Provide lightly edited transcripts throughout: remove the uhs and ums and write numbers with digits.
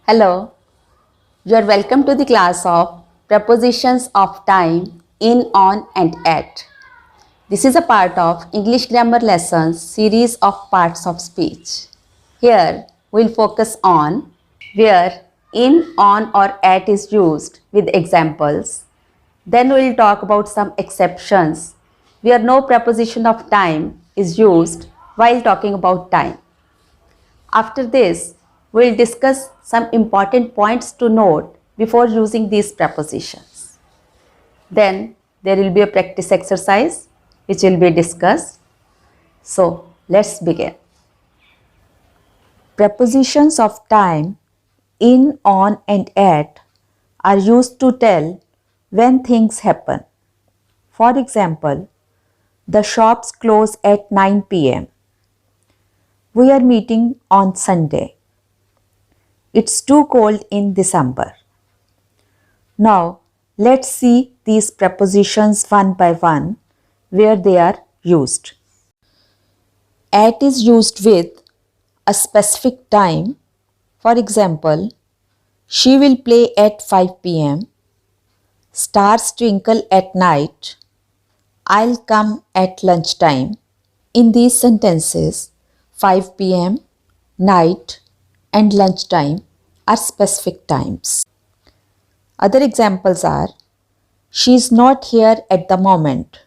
Hello, you are welcome to the class of Prepositions of Time in, on, and at. This is a part of English Grammar Lessons series of parts of speech. Here, we'll focus on where in, on, or at is used with examples. Then we'll talk about some exceptions where no preposition of time is used while talking about time. After this, we'll discuss some important points to note before using these prepositions. Then there will be a practice exercise which will be discussed. So let's begin. Prepositions of time in, on, and at are used to tell when things happen. For example, the shops close at 9 p.m. We are meeting on Sunday. It's too cold in December. Now, let's see these prepositions one by one where they are used. At is used with a specific time. For example, she will play at 5 p.m. Stars twinkle at night. I'll come at lunchtime. In these sentences, 5 p.m., night, and lunchtime are specific times. Other examples are, she is not here at the moment.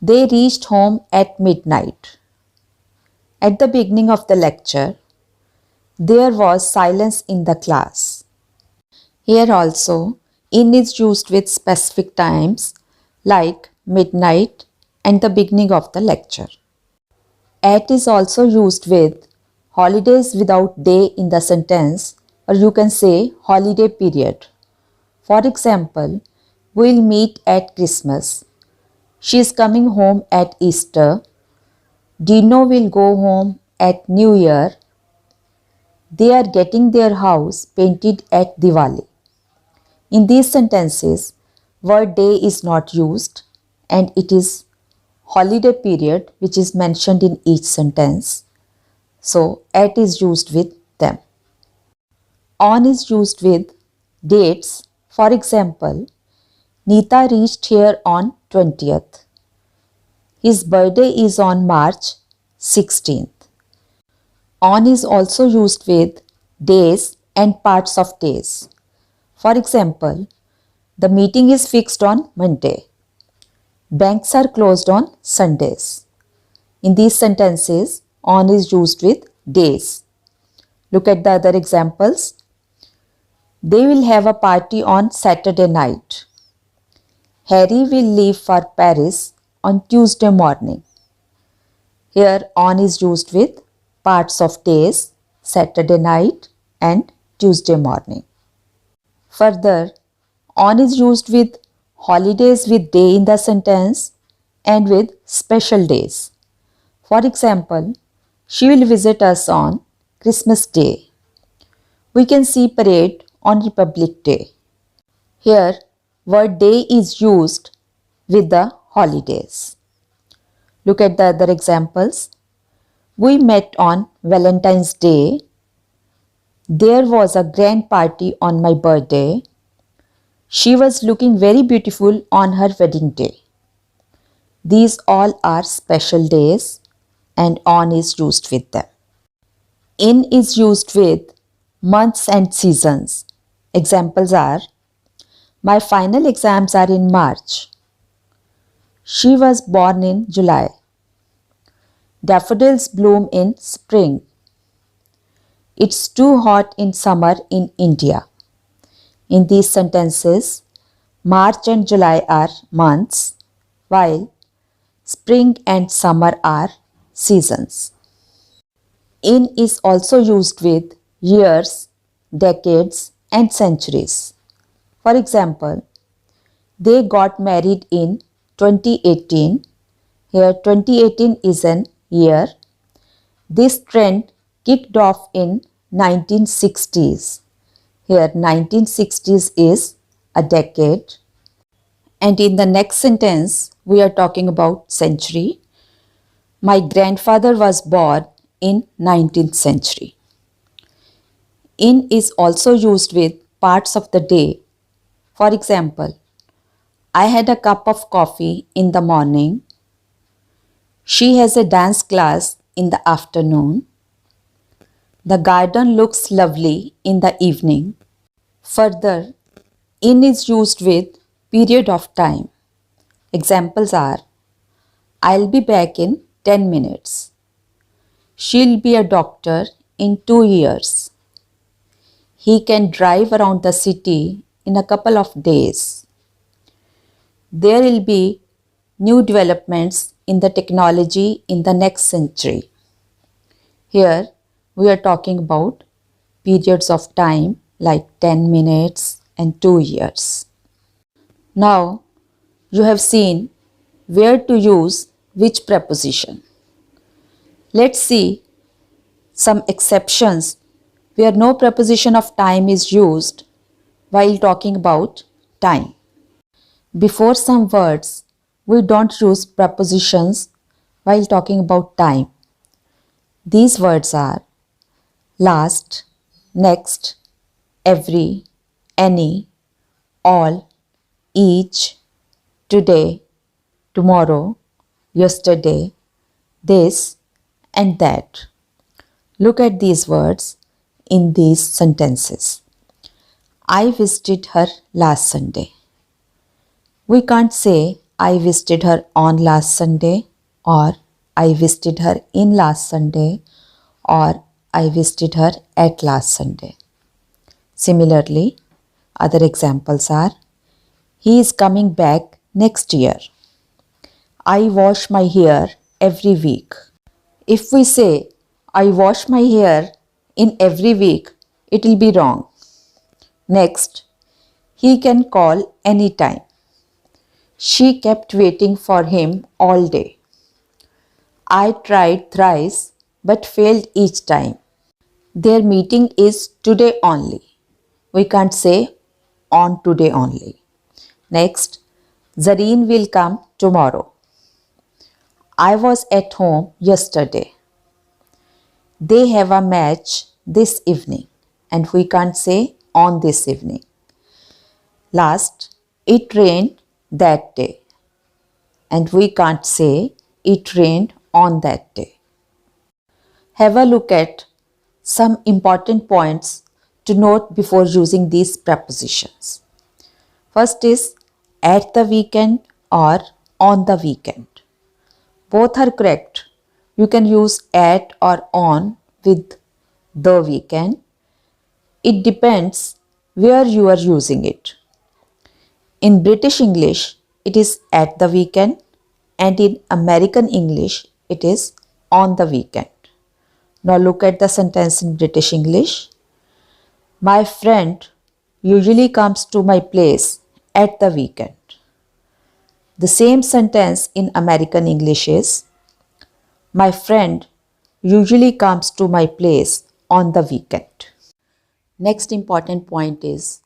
They reached home at midnight. At the beginning of the lecture, there was silence in the class. Here also, in is used with specific times like midnight and the beginning of the lecture. At is also used with holidays without day in the sentence, or you can say holiday period. For example, we'll meet at Christmas. She is coming home at Easter. Dino will go home at New Year. They are getting their house painted at Diwali. In these sentences, word day is not used and it is holiday period which is mentioned in each sentence. So, at is used with them. On is used with dates. For example, Neeta reached here on 20th. His birthday is on March 16th. On is also used with days and parts of days. For example, the meeting is fixed on Monday. Banks are closed on Sundays. In these sentences, on is used with days. Look at the other examples. They will have a party on Saturday night. Harry will leave for Paris on Tuesday morning. Here, on is used with parts of days, Saturday night and Tuesday morning. Further, on is used with holidays with day in the sentence and with special days. For example, she will visit us on Christmas Day. We can see parade on Republic Day. Here, word day is used with the holidays. Look at the other examples. We met on Valentine's Day. There was a grand party on my birthday. She was looking very beautiful on her wedding day. These all are special days and on is used with them. In is used with months and seasons. Examples are, my final exams are in March. She was born in July. Daffodils bloom in spring. It's too hot in summer in India. In these sentences, March and July are months, while spring and summer are seasons. In is also used with years, decades, and centuries. For example, they got married in 2018. Here 2018 is an year. This trend kicked off in 1960s. Here 1960s is a decade. And in the next sentence, we are talking about century. My grandfather was born in 19th century. In is also used with parts of the day. For example, I had a cup of coffee in the morning. She has a dance class in the afternoon. The garden looks lovely in the evening. Further, in is used with period of time. Examples are, I'll be back in 10 minutes. She'll be a doctor in 2 years. He can drive around the city in a couple of days. There will be new developments in the technology in the next century. Here we are talking about periods of time like 10 minutes and 2 years. Now you have seen where to use which preposition. Let's see some exceptions where no preposition of time is used while talking about time. Before some words, we don't use prepositions while talking about time. These words are last, next, every, any, all, each, today, tomorrow, yesterday, this, and that. Look at these words in these sentences. I visited her last Sunday. We can't say I visited her on last Sunday, or I visited her in last Sunday, or I visited her at last Sunday. Similarly, other examples are, he is coming back next year. I wash my hair every week. If we say I wash my hair in every week, it will be wrong. Next, he can call anytime. She kept waiting for him all day. I tried thrice but failed each time. Their meeting is today only. We can't say on today only. Next, Zareen will come tomorrow. I was at home yesterday. They have a match this evening, and we can't say on this evening. Last, it rained that day, and we can't say it rained on that day. Have a look at some important points to note before using these prepositions. First is at the weekend or on the weekend. Both are correct. You can use at or on with the weekend. It depends where you are using it. In British English, it is at the weekend, and in American English, it is on the weekend. Now look at the sentence in British English. My friend usually comes to my place at the weekend. The same sentence in American English is, my friend usually comes to my place on the weekend. Next important point is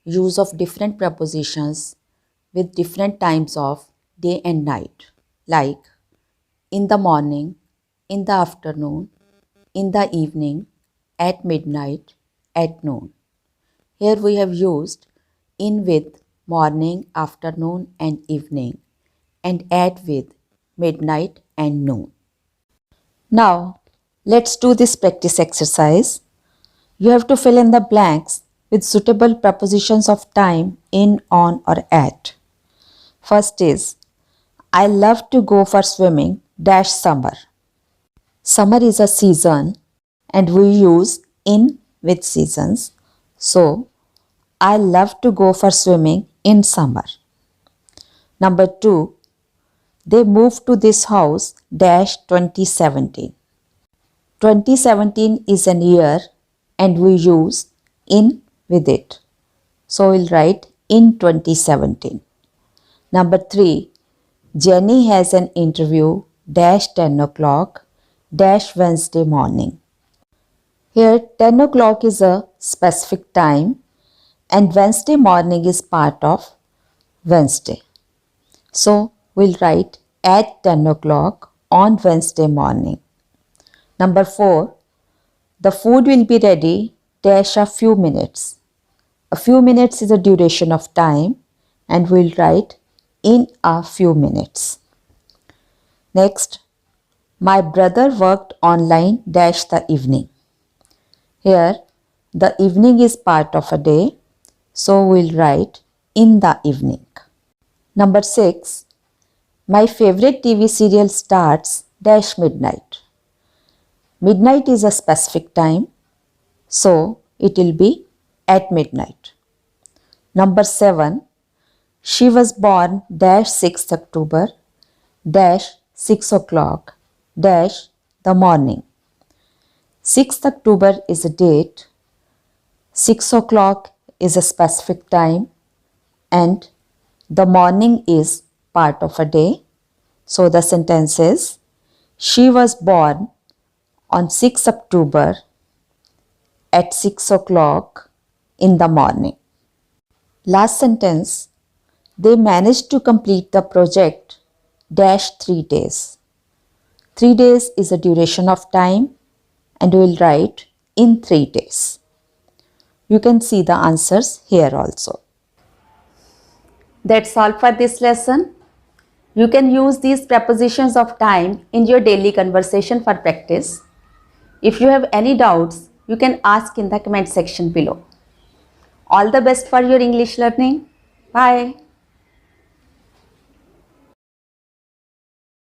use of different prepositions with different times of day and night, like in the morning, in the afternoon, in the evening, at midnight, at noon. Here we have used in with morning, afternoon and evening, and at with midnight and noon. Now let's do this practice exercise. You have to fill in the blanks with suitable prepositions of time in, on or at. First is, I love to go for swimming dash summer. Summer is a season and we use in with seasons. So, I love to go for swimming in summer. Number 2, they moved to this house dash 2017. 2017 is an year and we use in with it. So we'll write in 2017. Number 3, Jenny has an interview dash 10 o'clock dash Wednesday morning. Here 10 o'clock is a specific time and Wednesday morning is part of Wednesday. So we'll write at 10 o'clock on Wednesday morning. Number 4, the food will be ready dash a few minutes. A few minutes is a duration of time and we'll write in a few minutes. Next, my brother worked online dash the evening. Here, the evening is part of a day, so we'll write in the evening. Number 6, my favorite TV serial starts dash midnight. Midnight is a specific time, so it will be at midnight. Number 7, she was born dash 6th October dash 6 o'clock dash the morning. 6th October is a date, 6 o'clock is a specific time, and the morning is part of a day. So the sentence is, she was born on 6 October at 6 o'clock in the morning. Last sentence, they managed to complete the project dash 3 days. 3 days is a duration of time and we will write in 3 days. You can see the answers here also. That's all for this lesson. You can use these prepositions of time in your daily conversation for practice. If you have any doubts, you can ask in the comment section below. All the best for your English learning. Bye.